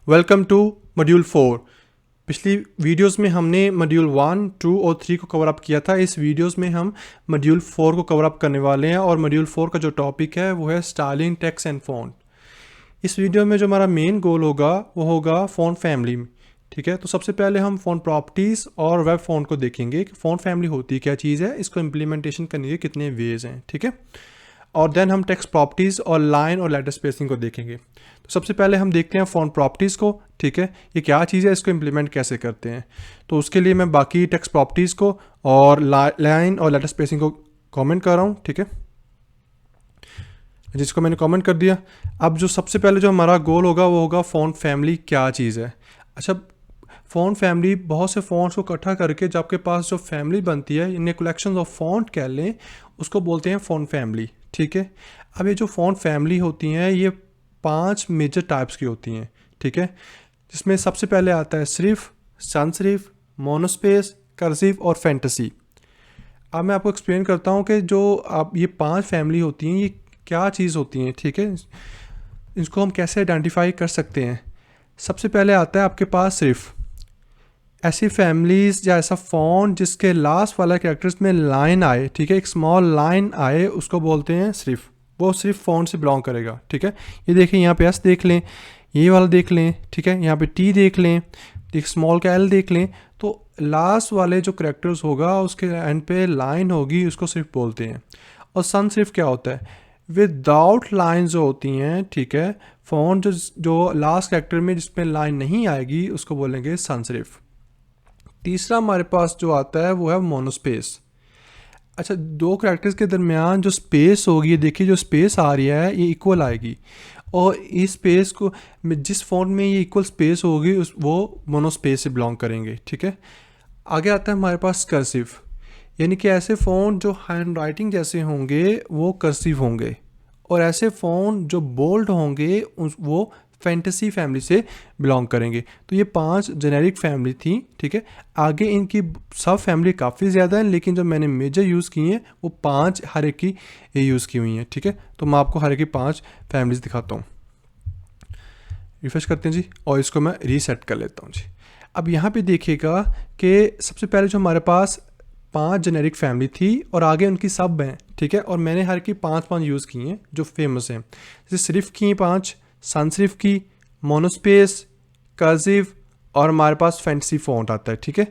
Welcome to module 4। पिछली videos में हमने मॉड्यूल 1, 2 और 3 को कवर अप किया था। इस वीडियोस में हम मॉड्यूल 4 को कवर अप करने वाले हैं और मॉड्यूल 4 का जो टॉपिक है वो है स्टाइलिंग टेक्स्ट एंड फ़ॉन्ट। इस वीडियो में जो हमारा मेन गोल होगा वो होगा फ़ॉन्ट फैमिली में। ठीक है, तो सबसे पहले हम फ़ॉन्ट प्रॉपर्टीज़ और वेब फ़ॉन्ट को देखेंगे कि फ़ॉन्ट फैमिली होती क्या चीज़ है, इसको इम्प्लीमेंटेशन करने के कितने वेज हैं। ठीक है, और देन हम टेक्स्ट प्रॉपर्टीज़ और लाइन और लेटर स्पेसिंग को देखेंगे। तो सबसे पहले हम देखते हैं फ़ॉन्ट प्रॉपर्टीज़ को। ठीक है, ये क्या चीज़ है, इसको इम्प्लीमेंट कैसे करते हैं। तो उसके लिए मैं बाकी टेक्स्ट प्रॉपर्टीज़ को और लाइन और लेटर स्पेसिंग को कमेंट कर रहा हूँ। ठीक है, जिसको मैंने कमेंट कर दिया। अब जो सबसे पहले जो हमारा गोल होगा वो होगा फ़ॉन्ट फैमिली क्या चीज़ है। अच्छा, फ़ॉन्ट फैमिली बहुत से फ़ॉन्ट्स को इकट्ठा करके जब आपके पास जो फैमिली बनती है, इन्हें कलेक्शन ऑफ फ़ॉन्ट कह लें, उसको बोलते हैं फ़ॉन्ट फैमिली। ठीक है, अब ये जो फ़ॉन्ट फैमिली होती हैं ये 5 मेजर टाइप्स की होती हैं। ठीक है, जिसमें सबसे पहले आता है सिर्फ, sans serif, मोनोस्पेस, कर्सिव और फैंटेसी। अब मैं आपको एक्सप्लेन करता हूँ कि जो आप ये 5 फैमिली होती हैं ये क्या चीज़ होती हैं। ठीक है, इसको हम कैसे आइडेंटिफाई कर सकते हैं। सबसे पहले आता है आपके पास सिर्फ। ऐसी फैमिलीज़ या ऐसा फ़ॉन्ट जिसके लास्ट वाला कैरेक्टर्स में लाइन आए, ठीक है, एक स्मॉल लाइन आए, उसको बोलते हैं सिर्फ। वो सिर्फ फ़ॉन्ट से बिलोंग करेगा। ठीक है, ये देखें, यहाँ पे एस देख लें, ये वाला देख लें, ठीक है, यहाँ पे टी देख लें, एक स्मॉल का एल देख लें, तो लास्ट वाले जो कैरेक्टर्स होगा उसके एंड पे लाइन होगी, उसको सिर्फ बोलते हैं। और सन सिर्फ क्या होता है, विदाउट लाइन जो होती हैं। ठीक है, फ़ॉन्ट जो लास्ट कैरेक्टर में जिसमें लाइन नहीं आएगी उसको बोलेंगे सन सिर्फ। तीसरा हमारे पास जो आता है वो है मोनोस्पेस। अच्छा, दो कैरेक्टर्स के दरमियान जो स्पेस होगी, देखिए जो स्पेस आ रही है ये इक्वल आएगी, और इस स्पेस को जिस फॉन्ट में ये इक्वल स्पेस होगी उस वो मोनोस्पेस से बिलोंग करेंगे। ठीक है, आगे आता है हमारे पास कर्सिव, यानी कि ऐसे फ़ॉन्ट जो हैंड राइटिंग जैसे होंगे वो कर्सिव होंगे, और ऐसे फ़ॉन्ट जो बोल्ड होंगे वो फैंटेसी फैमिली से बिलोंग करेंगे। तो ये 5 जेनेरिक फैमिली थी। ठीक है, आगे इनकी सब फैमिली काफ़ी ज़्यादा हैं, लेकिन जो मैंने मेजर यूज़ की हैं वो 5 हर एक की यूज़ की हुई हैं। ठीक है, तो मैं आपको हर एक की 5 फैमिलीज़ दिखाता हूँ। रिफ्रेश करते हैं जी, और इसको मैं रीसेट कर लेता हूँ जी। अब यहाँ पे देखिएगा कि सबसे पहले जो हमारे पास 5 जेनेरिक फैमिली थी और आगे उनकी सब हैं। ठीक है, और मैंने हर की 5 यूज़ की हैं जो फेमस हैं, जैसे सिर्फ की 5, sans serif की, मोनोस्पेस, कर्सिव और हमारे पास फैंटेसी फ़ॉन्ट आता है। ठीक है,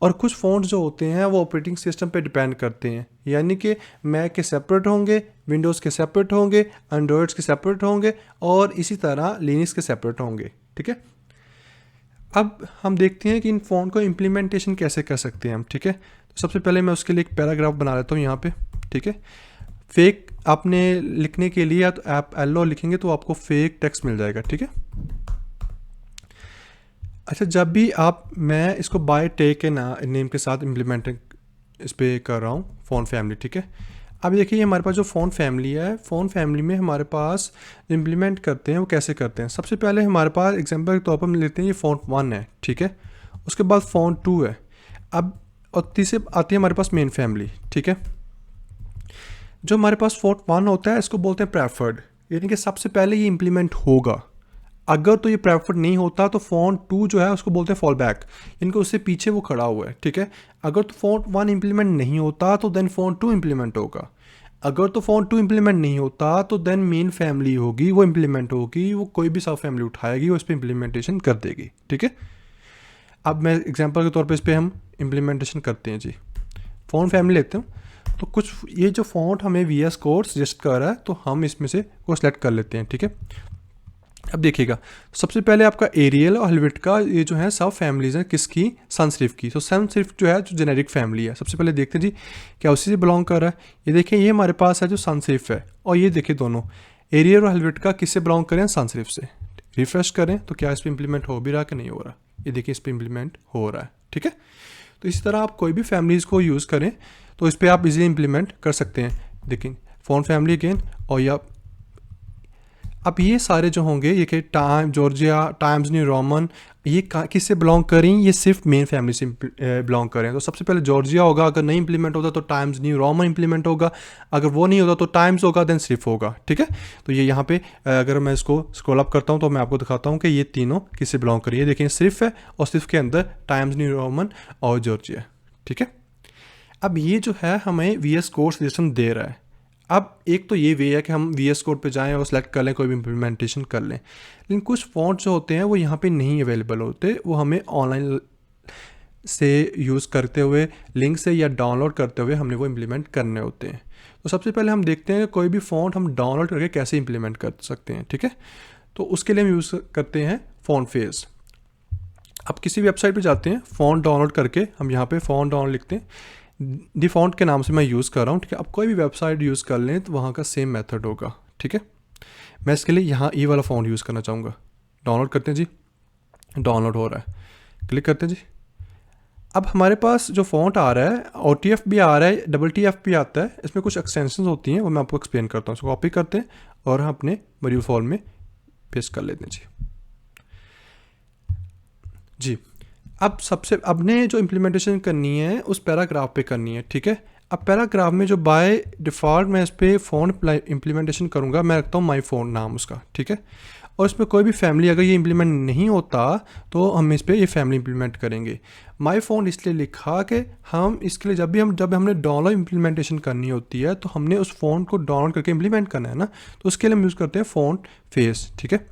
और कुछ फ़ॉन्ट्स जो होते हैं वो ऑपरेटिंग सिस्टम पे डिपेंड करते हैं, यानी कि मैक के सेपरेट होंगे, विंडोज़ के सेपरेट होंगे, एंड्रॉयड्स के सेपरेट होंगे, और इसी तरह लिनक्स के सेपरेट होंगे। ठीक है, अब हम देखते हैं कि इन फ़ॉन्ट को इम्प्लीमेंटेशन कैसे कर सकते हैं हम। ठीक है, तो सबसे पहले मैं उसके लिए एक पैराग्राफ बना लेता हूँ यहाँ पे। ठीक है, फेक आपने लिखने के लिए तो आप एलो लिखेंगे तो आपको फेक टेक्स्ट मिल जाएगा। ठीक है, अच्छा, जब भी मैं इसको बाय टेक के नेम के साथ इम्प्लीमेंट इस पर कर रहा हूँ फ़ॉन्ट फैमिली। ठीक है, अब देखिए हमारे पास जो फ़ॉन्ट फैमिली है, फ़ॉन्ट फैमिली में हमारे पास इम्प्लीमेंट करते हैं वो कैसे करते हैं। सबसे पहले हमारे पास एग्जांपल के तौर पर हम लेते हैं ये फ़ॉन्ट 1 है। ठीक है, उसके बाद फ़ॉन्ट 2 है। अब और तीसरे आती है हमारे पास मेन फैमिली। ठीक है, जो हमारे पास फ़ॉन्ट 1 होता है इसको बोलते हैं प्रेफर्ड, यानी कि सबसे पहले ये इम्प्लीमेंट होगा। अगर तो ये प्रेफर्ड नहीं होता तो फ़ॉन्ट 2 जो है उसको बोलते हैं फॉल बैक, यानी कि उससे पीछे वो खड़ा हुआ है। ठीक है, अगर तो फ़ॉन्ट 1 इम्प्लीमेंट नहीं होता तो देन फ़ॉन्ट 2 इम्प्लीमेंट होगा। अगर तो फ़ॉन्ट 2 इम्प्लीमेंट नहीं होता तो देन मेन फैमिली होगी वो इम्प्लीमेंट होगी, वो कोई भी सब फैमिली उठाएगी वो इस पर इम्प्लीमेंटेशन कर देगी। ठीक है, अब मैं एग्जाम्पल के तौर पर इस पर हम इम्प्लीमेंटेशन करते हैं जी। फ़ॉन्ट फैमिली लेते हैं, तो कुछ ये जो फ़ॉन्ट हमें VS कोड सजेस्ट कर रहा है तो हम इसमें से को सिलेक्ट कर लेते हैं। ठीक है, अब देखिएगा सबसे पहले आपका एरियल और हेलवेटिका ये जो है सब फैमिलीज हैं किसकी, sans serif की। तो sans serif जो है जो जेनेरिक फैमिली है, सबसे पहले देखते हैं जी क्या उसी से बिलोंग कर रहा है। ये देखिए ये हमारे पास है जो sans serif है, और ये देखिए दोनों एरियल और हेलवेटिका किससे बिलोंग करें, sans serif से। रिफ्रेश करें तो क्या इस पर इम्प्लीमेंट हो भी रहा कि नहीं हो रहा, ये देखिए इस पर इम्प्लीमेंट हो रहा है। ठीक है, तो इसी तरह आप कोई भी फैमिलीज़ को यूज़ करें तो इस पर आप इजीली इम्प्लीमेंट कर सकते हैं। देखिए फ़ॉन्ट फैमिली अगेन, और या अब ये सारे जो होंगे ये कि जॉर्जिया, टाइम्स न्यू रोमन, ये किससे बिलोंग करें? ये सिर्फ मेन फैमिली से बिलोंग करें। तो सबसे पहले जॉर्जिया होगा, अगर नहीं इंप्लीमेंट होता तो टाइम्स न्यू रोमन इंप्लीमेंट होगा, अगर वो नहीं होता तो टाइम्स होगा, देन सिर्फ होगा। ठीक है, तो ये यहाँ पे अगर मैं इसको स्क्रॉल अप करता हूँ तो मैं आपको दिखाता हूँ कि ये तीनों किससे बिलोंग करें। ये देखिए सिर्फ है, और सिर्फ के अंदर टाइम्स न्यू रोमन और जॉर्जिया। ठीक है, अब ये जो है हमें VS कोड सजेशन दे रहा है। अब एक तो ये वे है कि हम VS कोड पे जाएं और सेलेक्ट कर लें, कोई भी इम्प्लीमेंटेशन कर लें, लेकिन कुछ फॉन्ट जो होते हैं वो यहाँ पे नहीं अवेलेबल होते, वो हमें ऑनलाइन से यूज़ करते हुए, लिंक से या डाउनलोड करते हुए हमने वो इम्प्लीमेंट करने होते हैं। तो सबसे पहले हम देखते हैं कि कोई भी फॉन्ट हम डाउनलोड करके कैसे इम्प्लीमेंट कर सकते हैं। ठीक है, तो उसके लिए हम यूज़ करते हैं फॉन्ट फेज। अब किसी वेबसाइट पे जाते हैं, फ़ॉन्ट डाउनलोड करके हम यहाँ पे फ़ॉन्ट डाउनलोड लिखते हैं, डिफ़ॉन्ट के नाम से मैं यूज़ कर रहा हूँ। ठीक है, अब कोई भी वेबसाइट यूज़ कर लें तो वहाँ का सेम मेथड होगा। ठीक है, मैं इसके लिए यहाँ ये वाला फ़ॉन्ट यूज़ करना चाहूँगा। डाउनलोड करते हैं जी, डाउनलोड हो रहा है, क्लिक करते हैं जी। अब हमारे पास जो फ़ॉन्ट आ रहा है, OTF भी आ रहा है, TTF भी आता है, इसमें कुछ एक्सटेंशन होती हैं, वो मैं आपको एक्सप्लेन करता हूँ। इसको कॉपी करते हैं और हम अपने मॉड्यूल फॉर्म में पेस्ट कर लेते हैं जी। जी, अब सबसे अपने जो इम्प्लीमेंटेशन करनी है उस पैराग्राफ पे करनी है। ठीक है, अब पैराग्राफ में जो बाय डिफ़ॉल्ट मैं इस पर फ़ॉन्ट इम्प्लीमेंटेशन करूँगा, मैं रखता हूँ माई फ़ॉन्ट नाम उसका। ठीक है, और इसमें कोई भी फैमिली अगर ये इम्प्लीमेंट नहीं होता तो हम इस पर ये फैमिली इम्प्लीमेंट करेंगे। माई फ़ॉन्ट इसलिए लिखा कि हम इसके लिए जब हमने डाउनलोड इम्प्लीमेंटेशन करनी होती है तो हमने उस फ़ॉन्ट को डाउनलोड करके इम्प्लीमेंट करना है ना, तो उसके लिए हम यूज़ करते हैं फ़ॉन्ट फेस। ठीक है,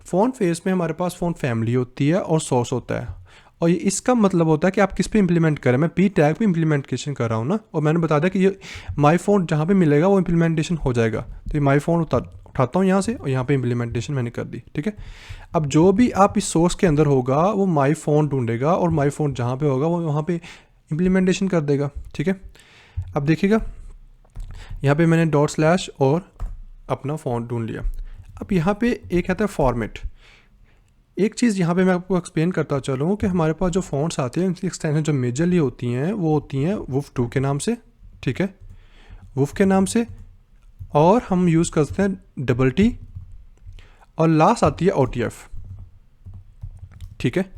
फ़ॉन्ट फेस में हमारे पास फ़ॉन्ट फैमिली होती है और सोर्स होता है, और ये इसका मतलब होता है कि आप किस पे इंप्लीमेंट करें। मैं पी टैग पे इम्प्लीमेंटेशन कर रहा हूँ ना, और मैंने बता दिया कि ये माई फ़ॉन्ट जहाँ पे मिलेगा वो इम्प्लीमेंटेशन हो जाएगा। तो ये माई फ़ॉन्ट उठाता हूँ यहाँ से और यहाँ पे इम्प्लीमेंटेशन मैंने कर दी। ठीक है, अब जो भी आप इस सोर्स के अंदर होगा वो माई फ़ॉन्ट ढूंढेगा, और माई फ़ॉन्ट जहाँ पे होगा वो वहाँ पे इम्प्लीमेंटेशन कर देगा। ठीक है, अब देखिएगा यहाँ पे मैंने डॉट स्लैश और अपना फ़ॉन्ट ढूंढ लिया। अब यहाँ पे एक आता है फॉर्मेट। एक चीज़ यहाँ पे मैं आपको एक्सप्लेन करता चलूँ कि हमारे पास जो फ़ॉन्ट्स आते हैं उनकी एक्सटेंशन जो मेजरली होती हैं वो होती हैं वुफ 2 के नाम से। ठीक है, वुफ के नाम से, और हम यूज़ करते हैं TTT, और लास्ट आती है OTF। ठीक है,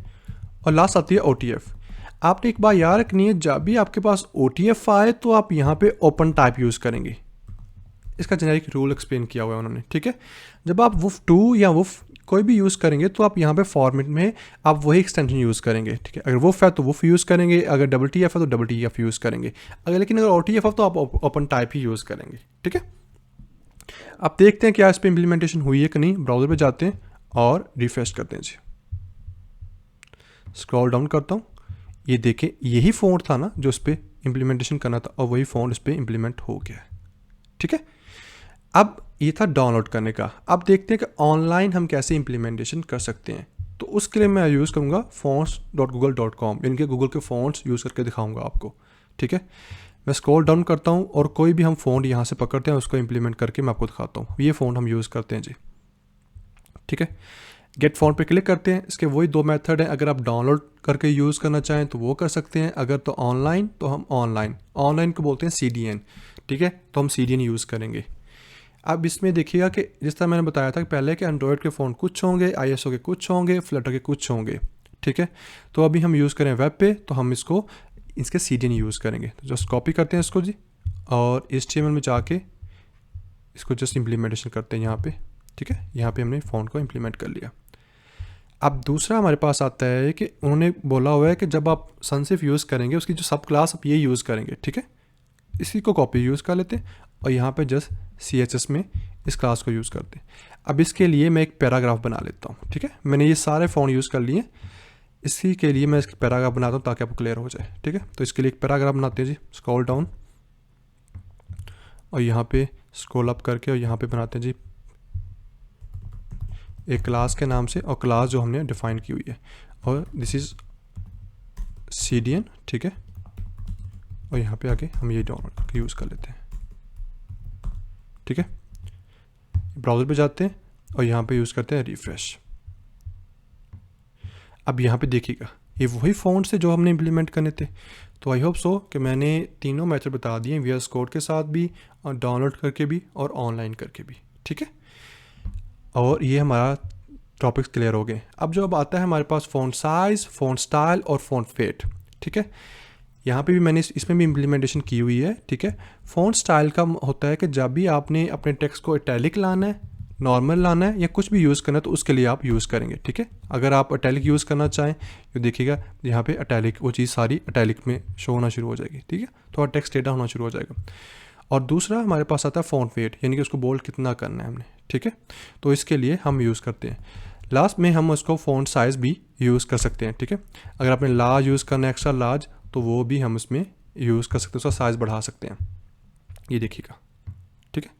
और लास्ट आती है OTF। आपने एक बार याद रखनी है, जब भी आपके पास OTF आए तो आप यहाँ पे ओपन टाइप यूज़ करेंगे। इसका जेनेरिक रूल एक्सप्लेन किया हुआ है उन्होंने। ठीक है, जब आप वुफ 2 या वुफ कोई भी यूज़ करेंगे तो आप यहाँ पे फॉर्मेट में आप वही एक्सटेंशन यूज़ करेंगे। ठीक है, अगर वुफ है तो वुफ यूज़ करेंगे, अगर TTF है तो TTF यूज़ करेंगे, लेकिन अगर OTF है तो आप ओपन टाइप ही यूज़ करेंगे। ठीक है, अब देखते हैं क्या इस पर इम्प्लीमेंटेशन हुई है कि नहीं। ब्राउज़र पे जाते हैं और रिफ्रेश करते हैं जी, स्क्रॉल डाउन करता हूँ, ये देखें यही फ़ॉन्ट था ना जो इस पर इम्प्लीमेंटेशन करना था, और वही फ़ॉन्ट इस पर इम्प्लीमेंट हो गया है। ठीक है, अब ये था डाउनलोड करने का। अब देखते हैं कि ऑनलाइन हम कैसे इम्प्लीमेंटेशन कर सकते हैं। तो उसके लिए मैं यूज़ करूँगा fonts.google.com, यानी कि गूगल के फ़ॉन्ट्स यूज़ करके दिखाऊंगा आपको। ठीक है, मैं स्क्रॉल डाउन करता हूँ और कोई भी हम फ़ॉन्ट यहाँ से पकड़ते हैं उसको इम्प्लीमेंट करके मैं आपको दिखाता हूँ। ये फ़ॉन्ट हम यूज़ करते हैं जी। ठीक है, गेट फ़ॉन्ट पे क्लिक करते हैं। इसके वही 2 मेथड हैं, अगर आप डाउनलोड करके यूज़ करना चाहें तो वो कर सकते हैं, अगर तो ऑनलाइन तो हम ऑनलाइन को बोलते हैं CDN। ठीक है, तो हम CDN यूज़ करेंगे। अब इसमें देखिएगा कि जिस तरह मैंने बताया था कि पहले के एंड्रॉयड के फ़ोन कुछ होंगे, ISO के कुछ होंगे, फ्लटर के कुछ होंगे। ठीक है, तो अभी हम यूज़ करें वेब पे, तो हम इसके CDN यूज़ करेंगे। तो जस्ट कॉपी करते हैं इसको जी, और HTML में जाके इसको जस्ट इम्प्लीमेंटेशन करते हैं यहाँ पे। ठीक है, यहाँ पे हमने फ़ॉन्ट को इम्प्लीमेंट कर लिया। अब दूसरा हमारे पास आता है कि उन्होंने बोला हुआ है कि जब आप सनसिफ यूज़ करेंगे उसकी जो सब क्लास आप ये यूज़ करेंगे। ठीक है, इसी को कॉपी यूज़ कर लेते हैं और यहाँ पे जस्ट CSS में इस क्लास को यूज़ करते हैं। अब इसके लिए मैं एक पैराग्राफ बना लेता हूँ। ठीक है, मैंने ये सारे फ़ॉन्ट यूज़ कर लिए, इसी के लिए मैं इसकी पैराग्राफ बनाता हूँ ताकि आपको क्लियर हो जाए। ठीक है, तो इसके लिए एक पैराग्राफ बनाते हैं जी। स्क्रॉल डाउन और यहाँ पे स्क्रॉल अप करके और यहाँ पे बनाते हैं जी एक क्लास के नाम से, और क्लास जो हमने डिफाइन की हुई है, और दिस इज़ CDN। ठीक है, और यहाँ पे आके हम ये डाउनलोड करके यूज़ कर लेते हैं। ठीक है, ब्राउज़र पे जाते हैं और यहाँ पे यूज़ करते हैं रिफ्रेश। अब यहाँ पे देखिएगा ये वही फ़ॉन्ट्स थे जो हमने इम्प्लीमेंट करने थे। तो आई होप सो कि मैंने तीनों मेथड बता दिए, VS कोड के साथ भी, और डाउनलोड करके भी, और ऑनलाइन करके भी। ठीक है, और ये हमारा टॉपिक्स क्लियर हो गए। अब आता है हमारे पास फ़ॉन्ट साइज़, फ़ॉन्ट स्टाइल और फ़ॉन्ट वेट। ठीक है, यहाँ पे भी मैंने इसमें भी इम्प्लीमेंटेशन की हुई है। ठीक है, फ़ॉन्ट स्टाइल का होता है कि जब भी आपने अपने टेक्स्ट को इटैलिक लाना है, नॉर्मल लाना है या कुछ भी यूज़ करना है तो उसके लिए आप यूज़ करेंगे। ठीक है, अगर आप इटैलिक यूज़ करना चाहें तो देखिएगा यहाँ पे इटैलिक वो चीज़ सारी इटैलिक में शो होना शुरू हो जाएगी। ठीक है, थोड़ा टेक्स्ट टेढ़ा होना शुरू हो जाएगा। और दूसरा हमारे पास आता है फ़ॉन्ट वेट, यानी कि उसको बोल्ड कितना करना है हमने। ठीक है, तो इसके लिए हम यूज़ करते हैं। लास्ट में हम उसको फ़ॉन्ट साइज़ भी यूज़ कर सकते हैं। ठीक है, अगर आपने लार्ज यूज़ करना है, एक्स्ट्रा लार्ज, तो वो भी हम उसमें यूज़ कर सकते हैं, उसका साइज़ बढ़ा सकते हैं। ये देखिएगा। ठीक है,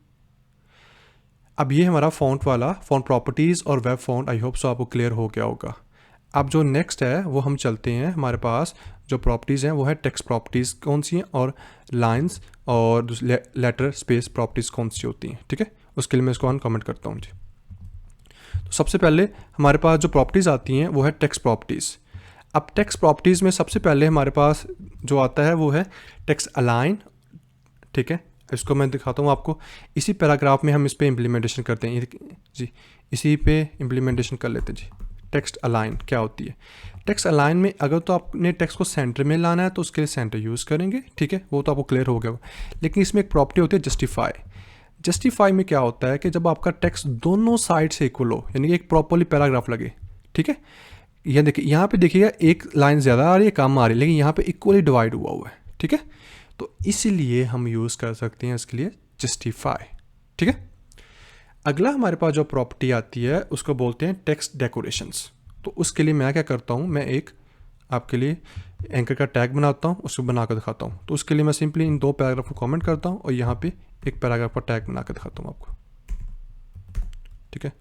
अब ये हमारा फ़ॉन्ट वाला फ़ॉन्ट प्रॉपर्टीज़ और web font, I hope so आपको क्लियर हो गया होगा। अब जो नेक्स्ट है वो हम चलते हैं, हमारे पास जो प्रॉपर्टीज़ हैं वो है टेक्स्ट प्रॉपर्टीज़ कौन सी हैं और लाइंस और लेटर स्पेस प्रॉपर्टीज़ कौन सी होती हैं। ठीक है, उसके लिए मैं इसको अनकमेंट करता हूँ जी। तो सबसे पहले हमारे पास जो प्रॉपर्टीज़ आती हैं वो है टेक्स्ट प्रॉपर्टीज़। अब टेक्स्ट प्रॉपर्टीज़ में सबसे पहले हमारे पास जो आता है वो है टेक्स्ट अलाइन। ठीक है, इसको मैं दिखाता हूँ आपको। इसी पैराग्राफ में हम इस पर इम्प्लीमेंटेशन करते हैं जी, इसी पे इम्प्लीमेंटेशन कर लेते हैं जी। टेक्स्ट अलाइन क्या होती है? टेक्स्ट अलाइन में अगर तो आपने टेक्स्ट को सेंटर में लाना है तो उसके लिए सेंटर यूज़ करेंगे। ठीक है, वो तो आपको क्लियर हो गया। लेकिन इसमें एक प्रॉपर्टी होती है जस्टिफाई। जस्टिफाई में क्या होता है कि जब आपका टेक्स्ट दोनों साइड से इक्वल हो, यानी कि एक प्रॉपरली पैराग्राफ लगे। ठीक है, यह देखिए, यहाँ पे देखिएगा एक लाइन ज़्यादा आ रही है, कम आ रही है, लेकिन यहाँ पे इक्वली डिवाइड हुआ है। ठीक है, तो इसीलिए हम यूज़ कर सकते हैं इसके लिए जस्टिफाई। ठीक है, अगला हमारे पास जो प्रॉपर्टी आती है उसको बोलते हैं टेक्स्ट डेकोरेशंस। तो उसके लिए मैं क्या करता हूँ, मैं एक आपके लिए एंकर का टैग बनाता हूँ, उसको बना कर दिखाता हूँ। तो उसके लिए मैं सिंपली इन दो पैराग्राफ को कमेंट करता हूँ और यहाँ पे एक पैराग्राफ का टैग बना कर दिखाता हूँ आपको। ठीक है,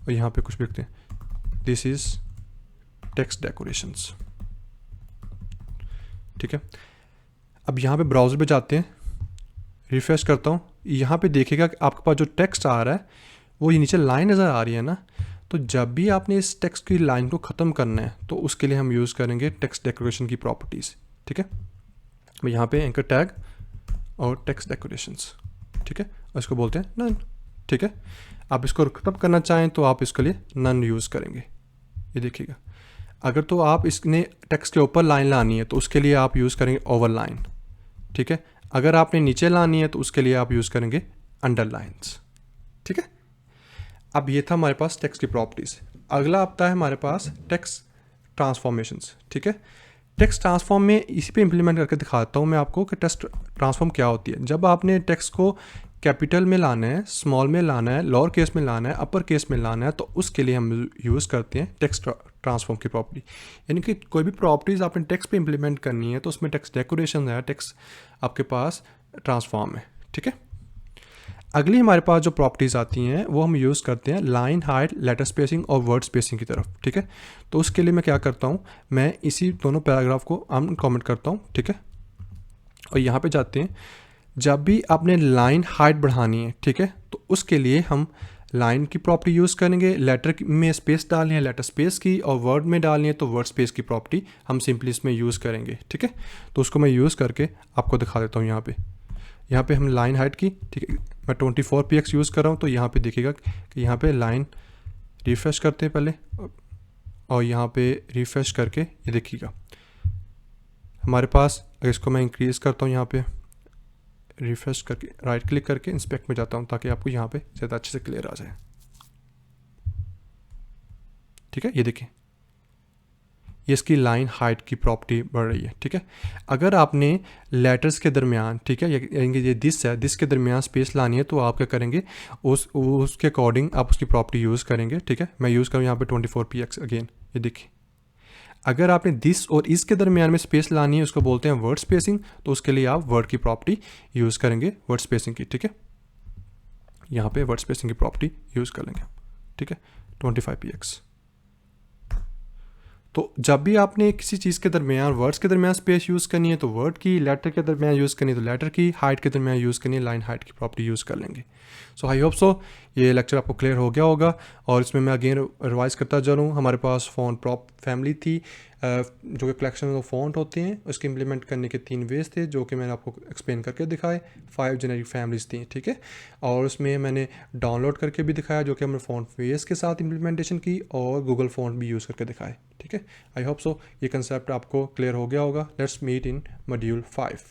और यहाँ पे कुछ भी लिखते हैं, दिस इज टेक्स्ट डेकोरेशंस। ठीक है, अब यहाँ पे ब्राउज़र पे जाते हैं, रिफ्रेश करता हूँ, यहाँ पे देखिएगा कि आपके पास जो टेक्स्ट आ रहा है वो ये नीचे लाइन नज़र आ रही है ना। तो जब भी आपने इस टेक्स्ट की लाइन को ख़त्म करना है तो उसके लिए हम यूज़ करेंगे टेक्स्ट डेकोरेशन की प्रॉपर्टीज़। ठीक है, मैं यहाँ पे एंकर टैग और टेक्स्ट डेकोरेशंस। ठीक है, और इसको बोलते हैं नन। ठीक है, आप इसको ख़त्म करना चाहें तो आप इसके लिए नन यूज़ करेंगे। ये देखिएगा, अगर तो आप इसने टेक्स्ट के ऊपर लाइन लानी है तो उसके लिए आप यूज़ करेंगे ओवरलाइन। ठीक है, अगर आपने नीचे लानी है तो उसके लिए आप यूज़ करेंगे अंडरलाइंस। ठीक है, अब ये था हमारे पास टेक्स्ट की प्रॉपर्टीज़। अगला आता है हमारे पास टेक्स्ट ट्रांसफॉर्मेशंस। ठीक है, टेक्स्ट ट्रांसफॉर्म में इसी पे इम्प्लीमेंट करके दिखाता हूँ मैं आपको कि टेक्स्ट ट्रांसफॉर्म क्या होती है। जब आपने टेक्स्ट को कैपिटल में लाना है, स्मॉल में लाना है, लोअर केस में लाना है, अपर केस में लाना है, तो उसके लिए हम यूज़ करते हैं टेक्स्ट ट्रांसफॉर्म की प्रॉपर्टी। यानी कि कोई भी प्रॉपर्टीज़ आपने टेक्स्ट पे इम्प्लीमेंट करनी है तो उसमें टेक्स्ट डेकोरेशन है, टेक्स्ट आपके पास ट्रांसफॉर्म है। ठीक है, अगली हमारे पास जो प्रॉपर्टीज़ आती हैं वो हम यूज़ करते हैं लाइन हाइट, लेटर स्पेसिंग और वर्ड स्पेसिंग की तरफ। ठीक है, तो उसके लिए मैं क्या करता हूँ, मैं इसी दोनों पैराग्राफ को अनकमेंट करता हूँ। ठीक है, और यहाँ पे जाते हैं, जब भी आपने लाइन हाइट बढ़ानी है, ठीक है, तो उसके लिए हम लाइन की प्रॉपर्टी यूज़ करेंगे, लेटर में स्पेस डालनी है लेटर स्पेस की, और वर्ड में डालनी है तो वर्ड स्पेस की प्रॉपर्टी हम सिंपली इसमें यूज़ करेंगे। ठीक है, तो उसको मैं यूज़ करके आपको दिखा देता हूँ। यहाँ पे हम लाइन हाइट की, ठीक है, मैं 24 px यूज़ कर रहा हूँ। तो यहाँ पे देखिएगा कि यहाँ पे लाइन रिफ्रेश करते हैं पहले, और यहाँ पे रिफ्रेश करके ये देखिएगा हमारे पास, अगर इसको मैं इंक्रीज़ करता हूँ, यहाँ पे रिफ्रेश करके राइट क्लिक करके इंस्पेक्ट में जाता हूँ ताकि आपको यहाँ पे ज़्यादा अच्छे से क्लियर आ जाए। ठीक है, ये देखिए, ये इसकी लाइन हाइट की प्रॉपर्टी बढ़ रही है। ठीक है, अगर आपने लेटर्स के दरमियान, ठीक है, यानी ये दिस है, दिस के दरमियान स्पेस लानी है तो आप क्या करेंगे, उसके अकॉर्डिंग आप उसकी प्रॉपर्टी यूज़ करेंगे। ठीक है, मैं यूज़ करूँ यहाँ पे 24 px अगेन। ये देखिए, अगर आपने दिस और इसके दरमियान में स्पेस लानी है, उसको बोलते हैं वर्ड स्पेसिंग, तो उसके लिए आप वर्ड की प्रॉपर्टी यूज़ करेंगे, वर्ड स्पेसिंग की। ठीक है, यहाँ पे वर्ड स्पेसिंग की प्रॉपर्टी यूज़ कर लेंगे। ठीक है, 25 px। तो जब भी आपने किसी चीज़ के दरमियान, वर्ड्स के दरमियान स्पेस यूज़ करनी है तो वर्ड की, लेटर के दरमियान यूज़ करनी है तो लेटर की, हाइट के दरमियान यूज़ करनी है, लाइन हाइट की प्रॉपर्टी यूज़ कर लेंगे। सो आई होप सो ये लेक्चर आपको क्लियर हो गया होगा। और इसमें मैं अगेन रिवाइज करता जा रहा हूँ, हमारे पास फ़ॉन प्रॉप फैमिली थी जो कि कलेक्शन ऑफ फ़ॉन्ट होते हैं, उसके इम्प्लीमेंट करने के 3 वेज थे जो कि मैंने आपको एक्सप्लेन करके दिखाए। 5 जेनेरिक फैमिलीज़ थी, ठीक है। और उसमें मैंने डाउनलोड करके भी दिखाया जो कि हमने फ़ॉन्ट वेज के साथ इम्प्लीमेंटेशन की, और गूगल फ़ॉन्ट भी यूज़ करके दिखाए, ठीक है। आई होप सो ये कंसेप्ट आपको क्लियर हो गया होगा। Let's meet in module 5।